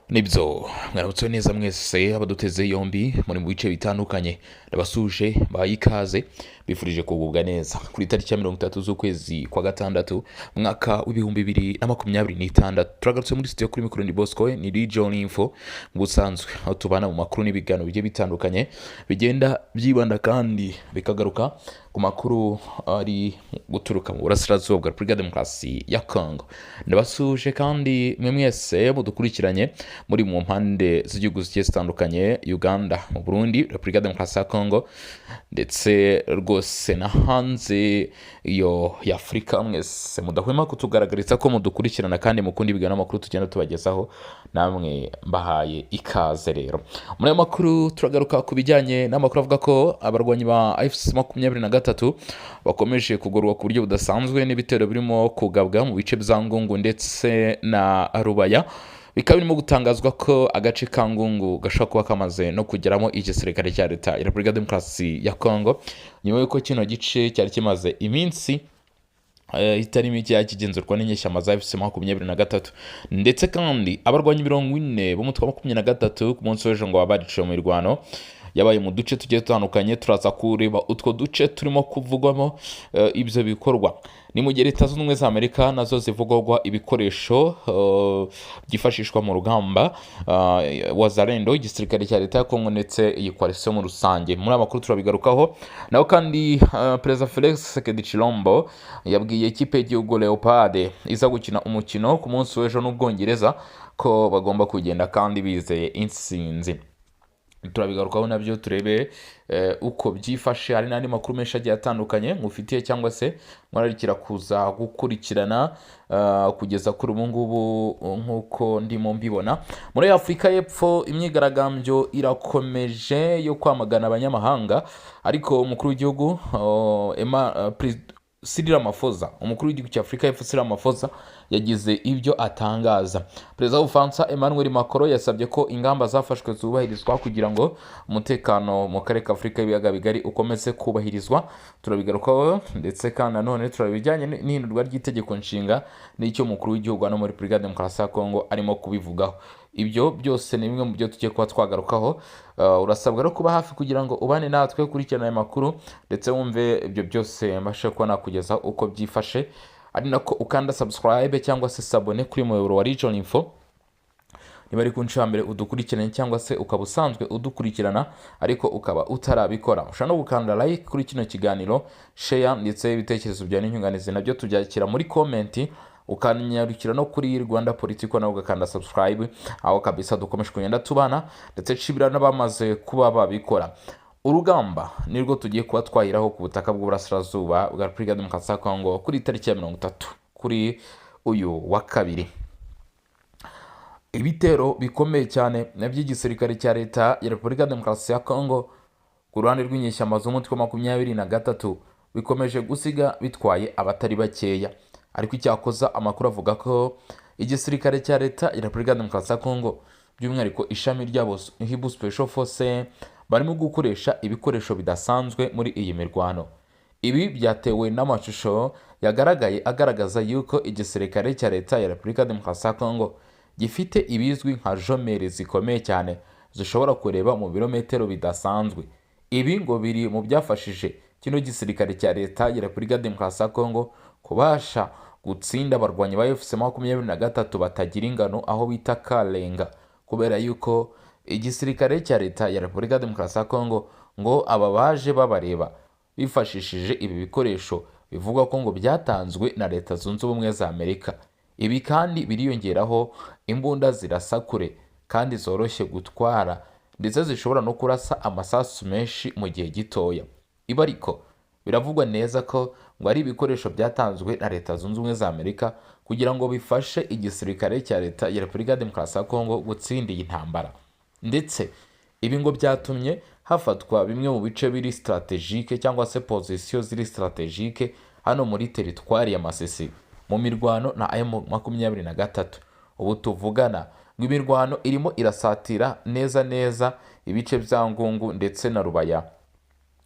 Nibyo mwaramutse neza mwese abaduteze yombi muri mu bice bitandukanye ndabasuje bahaye ikaze bifurije kugubwa neza kuri tariki ya 30 z'ukwezi kwa gatandatu mwaka w'ibihumbi 2026 turagarutse muri studio kuri mikoro ni Bosco ni Region Info mu busanzwe aho tubana mu makuru n'ibiganiro bigiye bitandukanye bigenda byibanda kandi bikagaruka ku makuru ari guturuka mu burasirazuba bwa Repubulika Demokarasi ya Congo. Ndabasuje kandi mwe mwese mudukurikiranye muri mu mpande z'igihugu zigiye zitandukanye, Uganda, mu Burundi, Repubulika Demokarasi ya Congo ndetse rwose na hanze ya Afurika. Mwese mudahwema kutugaragariza ko mudukurikirana kandi mukunda ibiganiro n'amakuru tugenda tubagezaho, namwe mbahaye ikaze. Rero muri ayo makuru turagaruka ku bijyanye n'amakuru avuga ko abarwanyi ba AFC-23 bakomeje kugorwa ku buryo budasanzwe n'ibitero birimo kugabwa mu bice bya Ngungu ndetse na Rubaya. Bikaba birimo gutangazwa ko agace ka Ngungu gashobora kuba kamaze no kugeramo igisirikare cya leta ya Repubulika Demokarasi ya Congo, nyuma y'uko kino gice cyari kimaze iminsi itari mike kigenzurwa n'inyeshyamba za AFC-23, ndetse kandi abarwanyi 40 b'umutwe wa 23 ku munsi w'ejo ngo babariciye mu mirwano yabaye mu duce tugiye dutandukanye. Turaza kureba utwo duce turimo kuvugwamo ibyo bikorwa. Ni mu gihe Leta Zunze Ubumwe za Amerika nazo zivugwa ibikoresho byifashishwa mu rugamba Wazalendo, igisirikare cya leta ya Kongo ndetse iyi coalition mu rusange. Muri amakuru turabigarukaho naho kandi Perezida Felix Tshisekedi Tshilombo yabwiye ikipe y'igihugu Leopard iza gukina umukino ku munsi w'ejo n'Ubwongereza ko bagomba kugenda kandi bizeye intsinzi. Turabigarukaho nabyo turebe uko byifashe. Hari n'andi makuru menshi agiye atandukanye mufitiye cyangwa se mwararikira kuza gukurikirana kugeza kuri ubu ngubu nk'uko ndimo mbibona. Muri Afurika y'Epfo imyigaragambyo irakomeje yo kwamagana abanyamahanga, ariko umukuru w'igihugu Cyril Ramaphosa, umukuru w'igihugu cya Afurika y'Epfo Cyril Ramaphosa yagize ibyo atangaza. Perezida w'Ubufaransa Emmanuel Macron yasabye ko ingamba zafashwe zubahirizwa kugira ngo umutekano mu karere ka Afurika y'ibiyaga bigari ukomeze kubahirizwa. Turabigarukaho ndetse kandi nanone turabijyanye n'ihindurwa ry'itegeko nshinga n'icyo umukuru w'igihugu hano muri Repubulika Demokarasi ya Congo arimo kubivugaho. Ibyo byose ni bimwe mu byo tugiye kuba twagarukaho. Urasabwa no kuba hafi kugira ngo ubane natwe ukurikirana aya makuru ndetse wumve ibyo byose mbashe kuba nakugezaho uko byifashe, ari nako ukanda subscribe cyangwa se sabone kuri muyoboro wa Region Info niba ari ku nshuro mbere udukurikiranye, cyangwa se ukaba usanzwe udukurikirana ariko ukaba utarabikora. Ushobora no gukanda like kuri kino kiganiro, share ndetse ibitekerezo bya n'inyunganizi nabyo tubyakira muri comment, ukanyarukira no kuri Rwanda Politiko nawe ugakanda subscribe. Aho kabisa dukomeje kugenda tubana ndetse cibira n'abamaze kuba babikora. Urugamba nirwo tugiye kuba twahiraho ku butaka bw'uburasirazuba bwa Repubulika Demokarasi ya Congo kuri tariki ya 30 kuri uyu wa kabiri. Ibitero bikomeye cyane by'igisirikare cya leta ya Repubulika Demokarasi ya Congo ku ruhande rw'inyeshyamba z'umutwe wa 23 bikomeje gusiga bitwaye abatari bakeya, ariko icyakoza amakuru avuga ko igisirikare cya leta ya Repubulika Demokarasi ya Congo by'umwihariko ishami ryabo Hibu Special Force barimo gukoresha ibikoresho bidasanzwe muri iyi mirwano. Ibi byatewe n'amashusho yagaragaye agaragaza yuko igisirikare cya leta ya Repubulika Demokarasi ya Congo gifite ibizwi nka jomeri zikomeye cyane zishobora kureba mu birometero bidasanzwe. Ibi ngo biri mu byafashije kino gisirikare cya leta ya Repubulika Demokarasi ya Congo kubasha gutsinda abarwanyi ba AFC-23 batagira ingano aho bita Kalenga, kubera yuko igisirikare cya leta ya Repubulika Demokarasi ya Congo ngo aba baje babareba bifashishije ibi bikoresho bivugwa ko ngo byatanzwe na Leta Zunze Ubumwe za Amerika. Ibi kandi biriyongeraho imbunda zirasa kure kandi zoroshye gutwara ndetse zishobora no kurasa amasasu menshi mu gihe gitoya. Ibi ariko biravugwa neza ko ngo ari ibikoresho byatanzwe na Leta Zunze Ubumwe za Amerika kugira ngo bifashe igisirikare cya leta ya Repubulika Demokarasi ya Congo gutsinda iyi ntambara. Ndetse ibi ngo byatumye hafatwa bimwe mu bice biri strategique cyangwa se position ziri strategique hano muri teritwari ya Masisi mu mirwano na M23. Ubu tuvugana ngo imirwano irimo irasatira neza ibice bya Ngungu ndetse na Rubaya,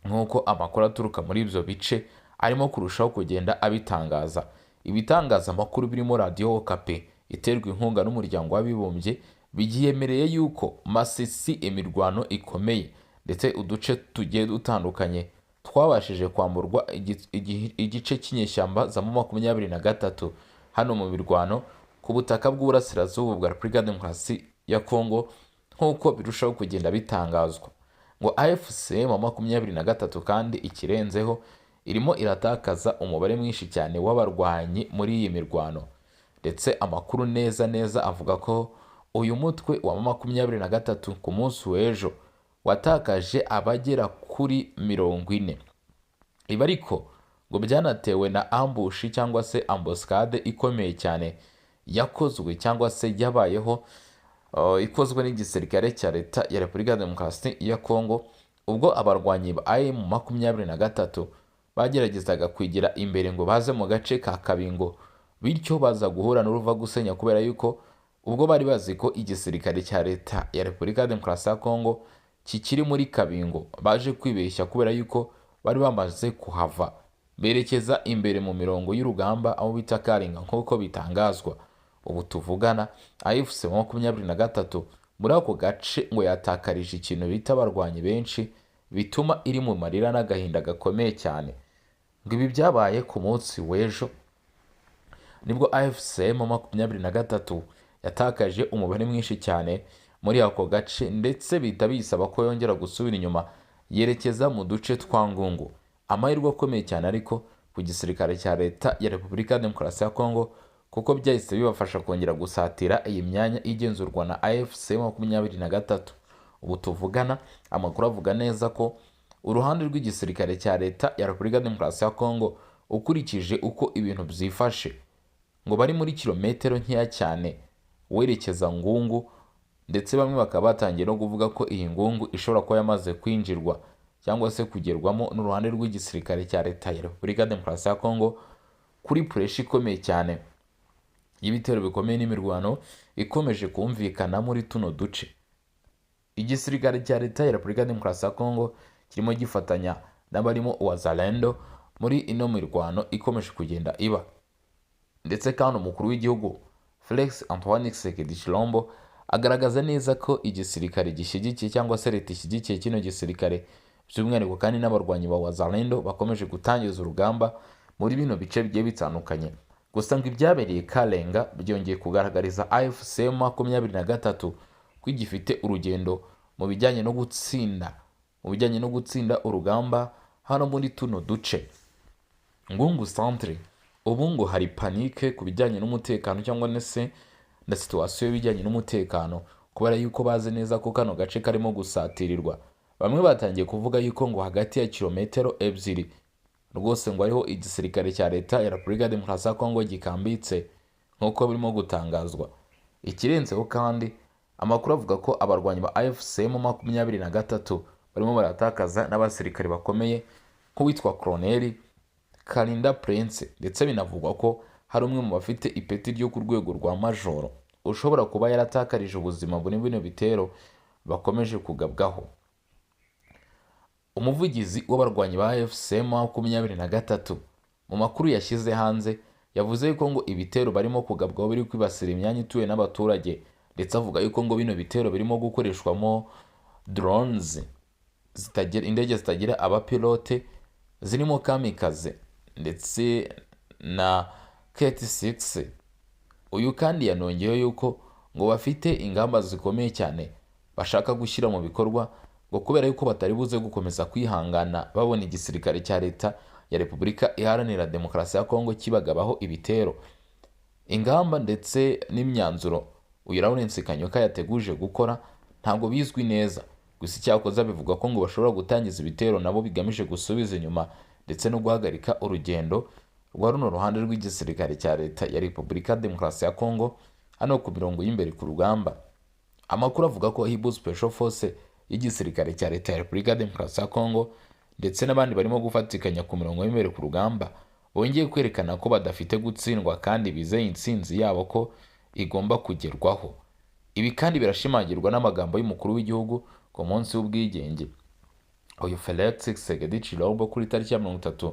nk'uko amakuru aturuka muri ibyo bice arimo kurushaho kugenda abitangaza. Ibitangaza amakuru birimo Radio Okapi iterwa inkunga n'umuryango w'abibumbye bigiyemereye yuko Masisi imirwano ikomeye ndetse uduce tugiye dutandukanye twabashije kwamburwa igice cy'inyeshyamba za M23 hano mu mirwano ku butaka bw'uburasirazuba bwa Repubulika Demokarasi ya Kongo, nk'uko birushaho kugenda bitangazwa. Ngo AFC M23 kandi ikirenzeho irimo iratakaza umubare mwinshi cyane w'abarwanyi muri iyi mirwano, ndetse amakuru neza avuga ko uyu mutwe wa M23 ku munsi w'ejo watakaje abagera kuri 40. Ibi ariko ngo byanatewe na ambush cyangwa se ambuscade ikomeye cyane yakozwe cyangwa se yabayeho ikozwe n'igisirikare cya leta ya Repubulika Demokarasi ya Kongo, ubwo abarwanyi ba M23 bageragezaga kwigira imbere ngo baze mu gace ka Kabingo, bityo baza guhura n'uruva gusenya kubera yuko ubwo bari bazi ko igisirikare cya leta ya Repubulika Demokarasi ya Kongo kikiri muri Kabingo, baje kwibeshya kubera yuko bari bamaze kuhava berekeza imbere mu mirongo y'urugamba aho bita Karinga nk'uko bitangazwa. Ubu tuvugana AFC M23 muri ako gace ngo yatakarije ikintu bita abarwanyi benshi, bituma iri mu marira n'agahinda gakomeye cyane. Ngo ibi byabaye ku munsi w'ejo nibwo AFC M23 yatakaje umubare mwinshi cyane muri ako gace, ndetse bita bisaba ko yongera gusubira inyuma yerekeza mu duce twa Ngungu. Amahirwe akomeye cyane ariko ku gisirikare cya leta ya Repubulika Demokarasi ya Kongo, kuko byahise bibafasha kongera gusatira iyi myanya igenzurwa na AFC M23. Ubu tuvugana amakuru avuga neza ko uruhande rw'igisirikare cya leta ya Repubulika Demokarasi ya Kongo, ukurikije uko ibintu byifashe, ngo bari muri kilometero nkeya cyane werekeza Ngungu, ndetse bamwe bakaba batangiye no kuvuga ko iyi Ngungu ishobora kuba yamaze kwinjirwa cyangwa se kugerwamo n'uruhande rw'igisirikare cya leta ya Repubulika Demokarasi ya Kongo, kuri pureshi ikomeye cyane y'ibitero bikomeye n'imirwano ikomeje kumvikana muri tuno duce. Igisirikare cya leta ya Repubulika Demokarasi ya Kongo kirimo gifatanya n'abarimo Wazalendo muri ino mirwano ikomeje kugenda iba, ndetse kandi umukuru w'igihugu Felix Antoine Tshisekedi Tshilombo agaragaza neza ko igisirikare gishyigikiye cyangwa se leta ishyigikiye kino gisirikare, by'umwihariko kandi n'abarwanyi ba Wazalendo bakomeje gutangiza urugamba muri bino bice bigiye bitandukanye. Gusa ngo ibyabereye Karenga byongeye kugaragariza AFC M23 ko igifite urugendo mu bijyanye no gutsinda urugamba hano muri tuno duce. Ngungu centre ubu ngo hari panike ku bijyanye n'umutekano cyangwa se na situasiyo y'ibijyanye n'umutekano, kubera yuko bazi neza ko kano gace karimo gusatirirwa. Bamwe batangiye kuvuga yuko ngo hagati ya kilometero 2 rwose ngo ariho igisirikare cya leta ya Repubulika Demokarasi ya Kongo gikambitse, nk'uko birimo gutangazwa. Ikirenzeho kandi amakuru avuga ko abarwanyi ba AFC M23 barimo baratakaza n'abasirikare bakomeye nk'uwitwa Colonel Karinda Prince, ndetse binavugwa ko hari umwe mu bafite ipeti ryo ku rwego rwa majoro ushobora kuba yaratakarije ubuzima muri bino bitero bakomeje kugabwaho. Umuvugizi w'abarwanyi ba AFC M23 mu makuru yashyize hanze yavuze ko ngo ibitero barimo kugabwaho biri kwibasira imyanya ituwe n'abaturage, ndetse avuga yuko ngo bino bitero birimo gukoreshwamo drones indege zitagira abapilote zirimo kamikaze ndetse na KT-6. Uyu kandi yanongeyeho yuko ngo bafite ingamba zikomeye cyane bashaka gushyira mu bikorwa, ngo kubera yuko batari buze gukomeza kwihangana babona igisirikare cya leta ya Repubulika Iharanira Demokarasi ya Kongo kibagabaho ibitero. Ingamba ndetse n'imyanzuro uyu Lawrence Kanyuka yateguje gukora ntabwo bizwi neza, gusa icyakoze bivuga ko ngo bashobora gutangiza ibitero nabo bigamije gusubiza inyuma ndetse no guhagarika urugendo rwa runo ruhande rw'igisirikare cya leta ya Repubulika Demokarasi ya Kongo hano ku mirongo y'imbere ku rugamba. Amakuru avuga ko Hibu Special Force y'igisirikare cya leta ya Repubulika Demokarasi ya Kongo ndetse n'abandi barimo gufatikanya ku mirongo y'imbere ku rugamba bongeye kwerekana ko badafite gutsindwa kandi bizeye intsinzi yabo ko igomba kugerwaho. Ibi kandi birashimangirwa n'amagambo y'umukuru w'igihugu ku munsi w'ubwigenge. Uyu Felix Tshisekedi Tshilombo kuri tariki ya 30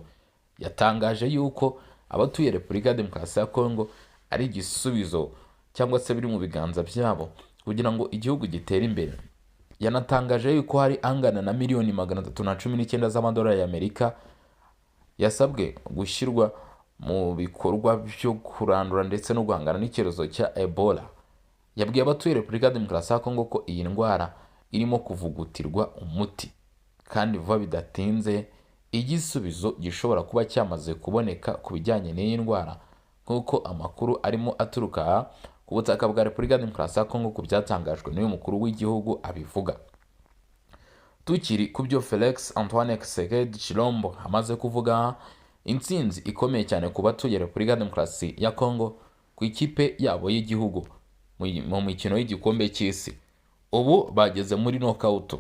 yatangaje yuko abatuye Repubulika Demokarasi ya Kongo ari igisubizo cyangwa se biri mu biganza byabo, kugira ngo igihugu gitere imbere. Yanatangaje yuko hari angana na miliyoni 319 z'amadolari y'Amerika yasabwe gushyirwa mu bikorwa byo kurandura ndetse no guhangana n'icyorezo cya Ebola. Yabwiye abatuye Repubulika ya Demokarasi ya Kongo ko iyi ndwara irimo kuvugutirwa umuti kandi vuba bidatinze igisubizo gishobora kuba cyamaze kuboneka ku bijyanye n'iyi ndwara, nk'uko amakuru arimo aturuka ku butaka bwa Repubulika ya Demokarasi ya Kongo ku byatangajwe n'uyu mukuru w'igihugu abivuga. Tukiri ku byo Felix Antoine Tshisekedi Tshilombo amaze kuvuga, intsinzi ikomeye cyane ku batuye Repubulika ya Demokarasi ya Kongo ku ikipe yabo y'igihugu mu mikino y'igikombe cy'isi. Ubu bageze muri knockout.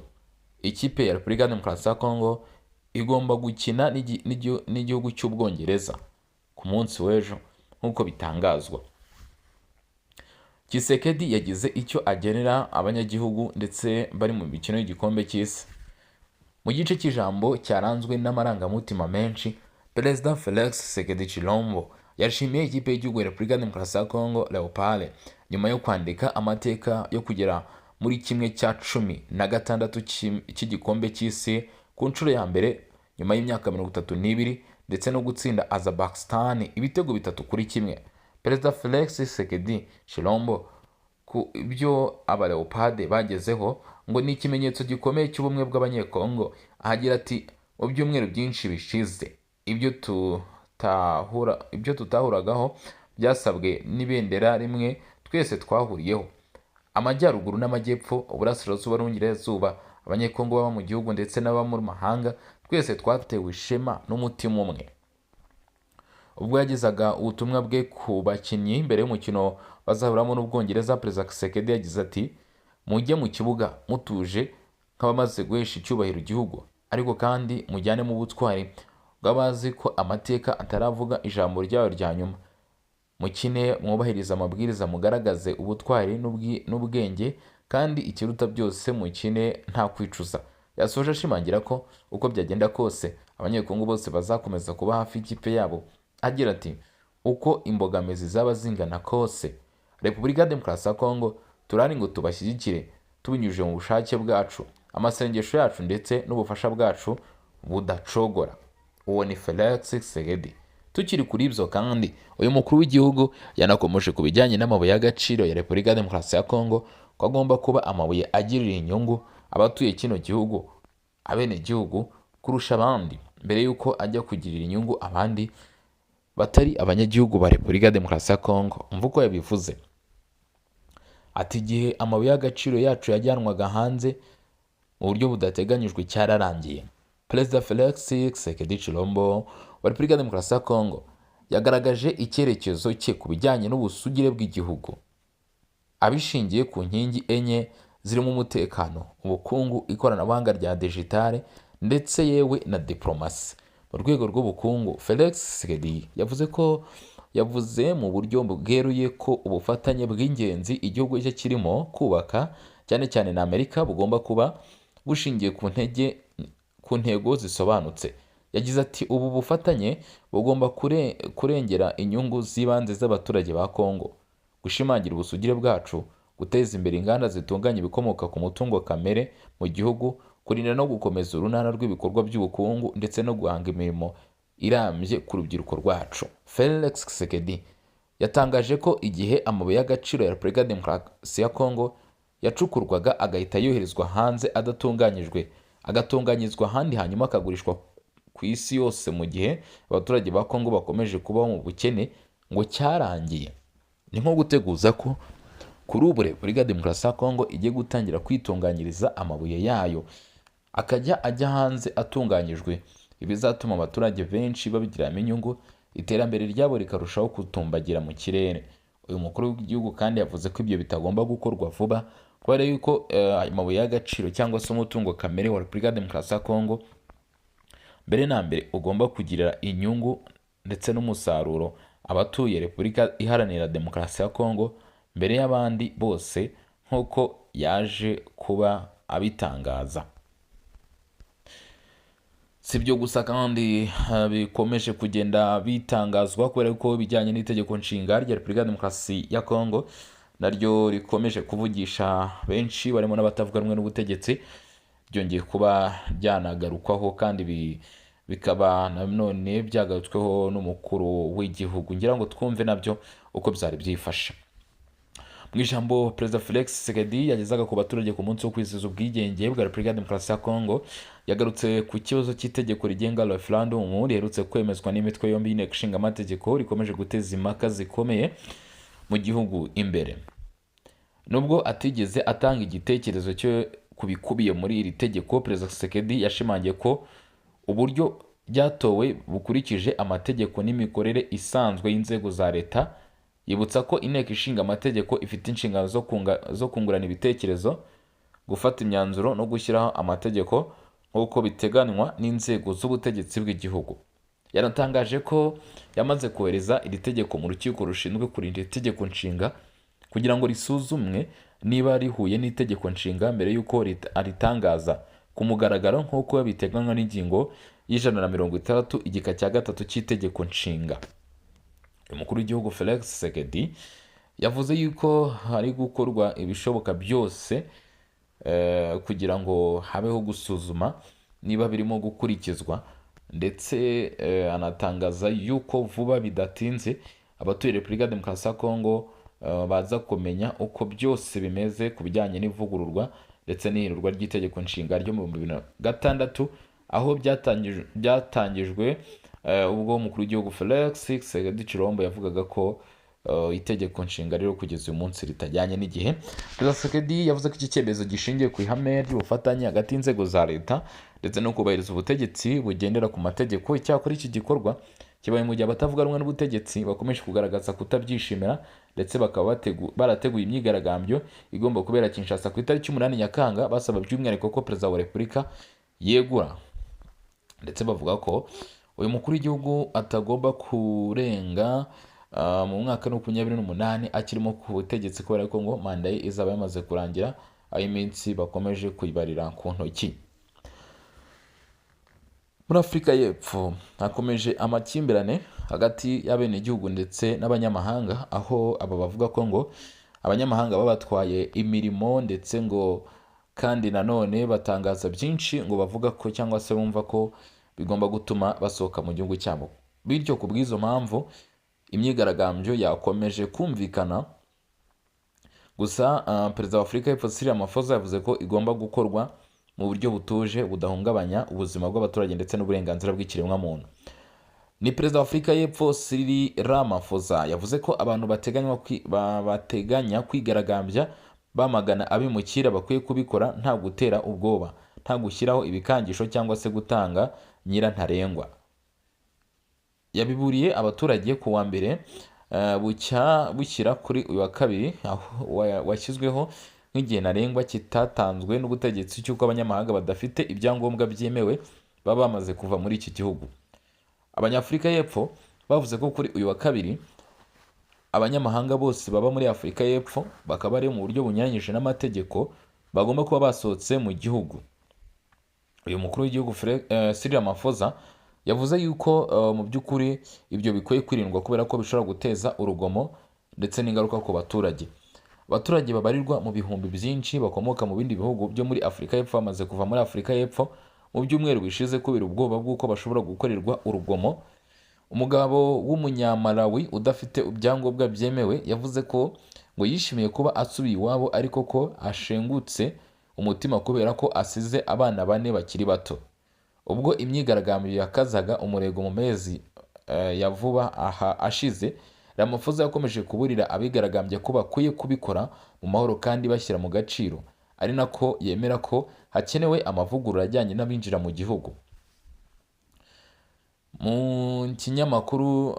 Ikipe ya Repubulika ya Demokarasi ya Kongo igomba gukina n'igihugu cy'Ubwongereza ku munsi w'ejo nk'uko bitangazwa. Tshisekedi yagize icyo agenera abanyagihugu ndetse bari mu mikino y'igikombe cy'isi. Mu gice cy'ijambo cyaranzwe n'amarangamutima menshi, Perezida Felix Tshisekedi Tshilombo yashimiye ikipe y'igihugu ya Repubulika ya Demokarasi ya Kongo Leopard nyuma yo kwandika amateka yo kugera muri 16 cy'igikombe cy'isi ku nshuro ya mbere nyuma y'imyaka 32 ndetse no gutsinda Azerbaijan ibitego 3-1. Perezida Felix Tshisekedi Tshilombo ku ibyo aba Leopard bagezeho ngo ni ikimenyetso gikomeye cy'ubumwe bw'abanyekongo. Ahagira ati mu byumweru byinshi bishize ibyo tutahuragaho byasabwe n'ibendera rimwe twese twahuriyeho. Amajyaruguru n'amajyepfo, uburasirazuba n'uburengerazuba, abanyekongo baba mu gihugu ndetse n'aba mu mahanga, twese twatewe ishema n'umutima umwe. Ubwo yagezaga ubutumwa bwe ku bakinnyi mbere y'umukino bazahuramo n'Ubwongereza, Perezida Tshisekedi yagize ati mujye mu kibuga mutuje nk'abamaze guhesha icyubahiro igihugu, ariko kandi mujyane mu butwari bw'abazi ko amateka ataravuga ijambo ryayo rya nyuma. Mukine mwubahiriza amabwiriza, mugaragaze ubutwari n'ubwenge, kandi ikiruta byose mukine nta kwicuza. Yasoje ashimangira ko uko byagenda kose abanyekongo bose bazakomeza kuba hafi y'ikipe yabo. Agira ati uko imbogamizi zaba zingana kose, Repubulika ya Demokarasi ya Kongo turari ngo tubashyigikire tubinyujije mu bushake bwacu, amasengesho yacu ndetse n'ubufasha bwacu budacogora. Uwo ni Felix Tshisekedi. Tukiri kuri ibyo kandi, uyu mukuru w'igihugu yanakomeje ku bijyanye n'amabuye y'agaciro ya Repubulika ya Demokarasi ya Kongo ko agomba kuba amabuye agirira inyungu abatuye kino gihugu, abenegihugu kurusha abandi, mbere y'uko ajya kugirira inyungu abandi batari abanyagihugu ba Repubulika ya Demokarasi ya Kongo. Umva uko yabivuze. Ati igihe amabuye y'agaciro yacu yajyanwaga hanze mu buryo budateganyijwe cyararangiye. Perezida Felix Tshisekedi Tshilombo wa Repubulika ya Demokarasi ya Kongo yagaragaje icyerekezo cye ku bijyanye n'ubusugire bw'igihugu abishingiye ku nkingi enye zirimo umutekano, ubukungu, ikoranabuhanga rya digitale ndetse yewe na diplomasi. Mu rwego rw'ubukungu, Felix Tshisekedi yavuze mu buryo bweruye ko ubufatanye bw'ingenzi igihugu cye kirimo kubaka cyane cyane na Amerika bugomba kuba bushingiye ku ntego zisobanutse. Yagize ati ubu bufatanye bugomba kurengera inyungu z'ibanze z'abaturage ba Kongo, gushimangira ubusugire bwacu, guteza imbere inganda zitunganya ibikomoka ku mutungo kamere mu gihugu, kurinda no gukomeza urunana rw'ibikorwa by'ubukungu ndetse no guhanga imirimo irambye ku rubyiruko rwacu. Felix Tshisekedi yatangaje ko igihe amabuye y'agaciro ya Repubulika ya Demokarasi ya Kongo yacukurwaga agahita yoherezwa hanze agatunganyizwa ahandi hanyuma akagurishwa ku isi yose mu gihe abaturage ba Kongo bakomeje kubaho mu bukene, ngo cyarangiye. Ni nko guteguza ko kuri ubu Repubulika ya Demokarasi ya Kongo igiye gutangira kwitunganyiriza amabuye yayo akajya ajya hanze atunganyijwe, ibizatuma abaturage benshi babigiramo inyungu, iterambere ryabo rikarushaho kutumbagira mu kirere. Uyu mukuru w'igihugu kandi yavuze ko ibyo bitagomba gukorwa vuba kubera yuko amabuye y'agaciro cyangwa se umutungo kamere wa Repubulika ya Demokarasi ya Kongo mbere na mbere ugomba kugirira inyungu ndetse n'umusaruro abatuye Repubulika Iharanira Demokarasi ya Kongo mbere y'abandi bose, nk'uko yaje kuba abitangaza. Si byo gusa kandi bikomeje kugenda bitangazwa kubera ko bijyanye n'itegeko nshinga rya Repubulika ya Demokarasi ya Kongo naryo rikomeje kuvugisha benshi barimo n'abatavuga rumwe n'ubutegetsi, byongeye kuba byanagarukwaho kandi bikaba nanone byagarutsweho n'umukuru w'igihugu. Ngira ngo twumve nabyo uko byari byifashe. Mu ijambo Perezida Felix Tshisekedi yagezaga ku baturage ku munsi wo kwizihiza ubwigenge bwa Repubulika ya Demokarasi ya Kongo, yagarutse ku kibazo cy'itegeko rigenga referendum riherutse kwemezwa n'imitwe yombi y'inteko ishinga amategeko, rikomeje guteza impaka zikomeye mu gihugu imbere. Nubwo atigeze atanga igitekerezo cyo kubikubiye muri iri tegeko, Perezida Tshisekedi yashimangiye ko uburyo byatowe bukurikije amategeko n'imikorere isanzwe y'inzego za leta, yibutsa ko inteko ishinga amategeko ifite inshingano zo kungurana ibitekerezo, gufata imyanzuro no gushyiraho amategeko nk'uko biteganywa n'inzego z'ubutegetsi bw'igihugu. Yanatangaje ko yamaze kohereza iri tegeko mu rukiko rushinzwe kurinda itegeko nshinga kugira ngo risuzumwe niba rihuye n'itegeko nshinga mbere y'uko aritangaza ku mugaragaro nk'uko biteganywa n'ingingo y'160 igika cya 3 cy'itegeko nshinga. Umukuru w'igihugu Felix Tshisekedi yavuze yuko hari gukorwa ibishoboka byose kugira ngo habeho gusuzuma niba birimo gukurikizwa, ndetse anatangaza yuko vuba bidatinze abatuye Repubulika ya Demokarasi ya Kongo baza kumenya uko byose bimeze ku bijyanye n'ivugururwa ndetse n'ihindurwa ry'itegeko nshinga ryo mu 2006, aho byatangijwe ubwo umukuru w'igihugu Felix Tshisekedi Tshilombo yavugaga ko itegeko nshinga rero kugeza uyu munsi ritajyanye n'igihe. Perezida Tshisekedi yavuze ko iki cyemezo gishingiye ku ihame ry'ubufatanye hagati y'inzego za leta ndetse no kubahiriza ubutegetsi bugendera ku mategeko. Icyakora iki gikorwa kibaye mu gihe abatavuga rumwe n'ubutegetsi bakomeje kugaragaza kutabyishimira, ndetse bakaba barateguye imyigaragambyo igomba kubera Kinshasa ku itariki 8 Nyakanga, basaba by'umwihariko ko Perezida wa Repubulika yegura, ndetse bavuga ko uyu mukuru w'igihugu atagomba kurenga mu mwaka wa 2028 akirimo ku butegetsi, kubera ko ngo manda ye izaba yamaze kurangira, aho iminsi bakomeje kuyibarira ku ntoki. Muri Afurika y'Epfo hakomeje amakimbirane hagati y'abenegihugu ndetse n'abanyamahanga, aho aba bavuga ko ngo abanyamahanga babatwaye imirimo, ndetse ngo kandi nanone batangaza byinshi ngo bavuga ko cyangwa se bumva ko bigomba gutuma basohoka mu gihugu cyabo. Bityo ku bw'izo mpamvu imyigaragambyo yakomeje kumvikana. Gusa Perezida wa Afurika y'Epfo Cyril Ramaphosa yavuze ko igomba gukorwa mu buryo butuje budahungabanya ubuzima bw'abaturage ndetse n'uburenganzira bw'ikiremwamuntu. Ni Perezida wa Afurika y'Epfo Cyril Ramaphosa yavuze ko abantu bateganya kwigaragambya bamagana abimukira bakwiye kubikora nta gutera ubwoba, nta gushyiraho ibikangisho cyangwa se gutanga nyirantarengwa. Yabiburiye abaturage ku wa mbere bushyira kuri uyu wa kabiri washyizweho nk'igihe ntarengwa kitatanzwe n'ubutegetsi cy'uko abanyamahanga badafite ibyangombwa byemewe baba bamaze kuva muri iki gihugu. Abanyafurika y'Epfo bavuze ko kuri uyu wa kabiri abanyamahanga bose baba muri Afurika y'Epfo bakaba bari mu buryo bunyuranyije n'amategeko bagomba kuba basohotse mu gihugu. Uyu mukuru w'igihugu Cyril Ramaphosa yavuze yuko mu by'ukuri ibyo bikwiye kwirindwa kubera ko bishobora guteza urugomo ndetse n'ingaruka ku baturage. Abaturage babarirwa mu bihumbi byinshi bakomoka mu bindi bihugu byo muri Afurika y'Epfo bamaze kuva muri Afurika y'Epfo mu byumweru bishize kubera ubwoba bw'uko bashobora gukorerwa urugomo. Umugabo w'umunyamalawi udafite ibyangombwa byemewe yavuze ko ngo yishimiye kuba asubiye iwabo, ariko ko ashengutse umutima kubera ko asize abana 4 bakiri bato. Ubwo imyigaragambyo yakazaga umurego mu mezi ya vuba ashize, Ramaphosa yakomeje kuburira abigaragambye ko bakwiye kubikora mu mahoro kandi bashyira mu gaciro, ari nako yemera ko hakenewe amavugurura ajyanye n'abinjira mu gihugu. Mu kinyamakuru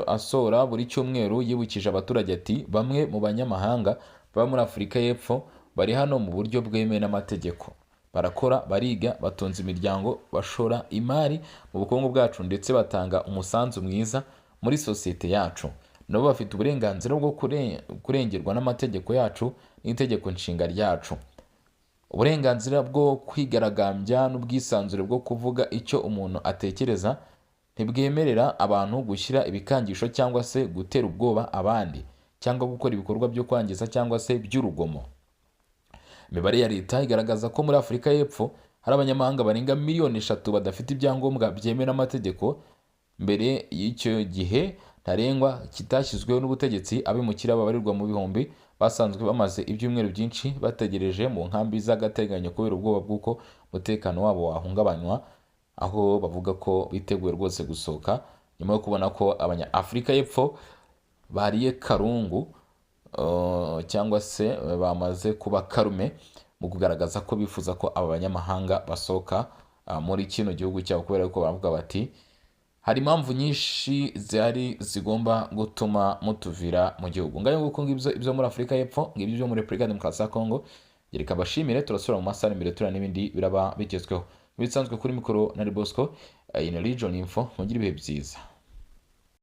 asora buri cyumweru yibukije abaturage ati bamwe mu banyamahanga baba muri Afurika y'Epfo bari hano mu buryo bwemewe n'amategeko, barakora, bariga, batunze imiryango, bashora imari mu bukungu bwacu ndetse batanga umusanzu mwiza muri sosiyete yacu. Nabo bafite uburenganzira bwo kurengerwa n'amategeko yacu n'itegeko nshinga ryacu. Uburenganzira bwo kwigaragambya n'ubwisanzure bwo kuvuga icyo umuntu atekereza ntibwemerera abantu gushyira ibikangisho cyangwa se gutera ubwoba abandi cyangwa gukora ibikorwa byo kwangiza cyangwa se by'urugomo. Imibare ya leta igaragaza ko muri Afurika y'Epfo hari abanyamahanga barenga miliyoni 3 badafite ibyangombwa byemewe n'amategeko. Mbere y'icyo gihe ntarengwa kitashyizweho n'ubutegetsi, abimukira babarirwa mu bihumbi basanzwe bamaze ibyumweru byinshi bategereje mu nkambi z'agateganyo kubera ubwoba bw'uko umutekano wabo wahungabanywa, aho bavuga ko biteguye rwose gusohoka nyuma yo kubona ko abanya-Afurika y'Epfo bariye karungu cyangwa se bamaze kuba karume mu kugaragaza ko bifuza ko aba banyamahanga basohoka muri kino gihugu cyabo, kubera ko baravuga bati hari impamvu nyinshi zihari zigomba gutuma mutuvira mu gihugu. Ngayo nguko ngibyo ibyo muri Afurika y'Epfo, ngibyo byo muri Repubulika ya Demokarasi ya Kongo. Gereka bashimire, turasubira mu masaha imbere turana n'ibindi biraba bigezweho. Bisanzwe kuri mikoro na Bosco, iyi ni Region Info, mugire ibihe byiza.